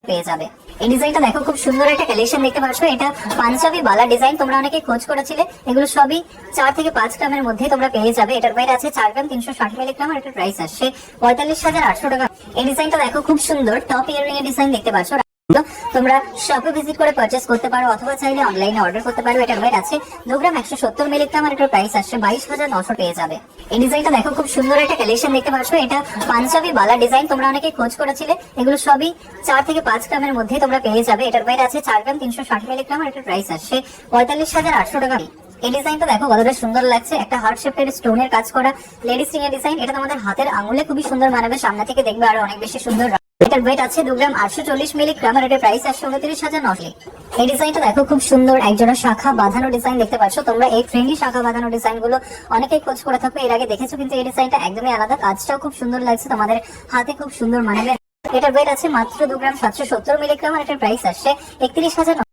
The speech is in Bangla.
পেয়ে যাবে। এই ডিজাইনটা দেখো, খুব সুন্দর একটা কালেকশন দেখতে পাচ্ছ। এটা পাঞ্জাবি বালা ডিজাইন, তোমরা অনেকে খোঁজ করেছিলে। এগুলো সবই 4 থেকে 5 গ্রামের মধ্যে তোমরা পেয়ে যাবে। এটার ওয়েট আছে 4 গ্রাম 360 মিলিগ্রাম আর এটার প্রাইস আসছে 45,800 টাকা। এই ডিজাইনটা দেখো, খুব সুন্দর টপ ইয়ারিং এর ডিজাইন দেখতে পাচ্ছ। তোমরা শপে ভিজিট করে পারচেজ করতে পারো অথবা চাইলে অনলাইনে অর্ডার করতে পারো। এটার ওয়েট আছে 2 গ্রাম 170 মিলিগ্রাম আর এটার প্রাইস আসছে 22,900 পেয়ে যাবে। এই ডিজাইনটা দেখো, খুব সুন্দর একটা কালেকশন দেখতে পাচ্ছ। এটা পাঞ্জাবি বালা ডিজাইন, তোমরা অনেকে খোঁজ করেছিলে। এগুলো সবই 4 থেকে 5 গ্রামের মধ্যে তোমরা পেয়ে যাবে। এটার ওয়েট আছে 4 গ্রাম 360 মিলিগ্রাম আর এটার প্রাইস আসছে 45,800 টাকা। এই ডিজাইনটা দেখো কতটা সুন্দর লাগছে। একটা হার্ট শেপের স্টোনের কাজ করা লেডিস রিং এর ডিজাইন। এটা তোমাদের হাতের আঙুলে খুবই সুন্দর মানাবে, সামনে থেকে দেখবে আরো অনেক বেশি সুন্দর। এটার ওয়েট আছে 2 গ্রাম 840 মিলিগ্রাম আর এটার প্রাইস আসছে 29,900। এই ডিজাইনটা দেখো, খুব সুন্দর একজোড়া শাখা বাঁধানো ডিজাইন দেখতে পাচ্ছ। তোমরা এই ফ্রেন্ডলি শাখা বাঁধানো ডিজাইন গুলো অনেকেই খোঁজ করে থাকো, এর আগে দেখেছো, কিন্তু এই ডিজাইনটা একদমই আলাদা। কাজটাও খুব সুন্দর লাগছে, তোমাদের হাতে খুব সুন্দর মানাবে। এটার ওয়েট আছে মাত্র 2 গ্রাম 770 মিলিগ্রাম আর এটার প্রাইস আসছে 31,000।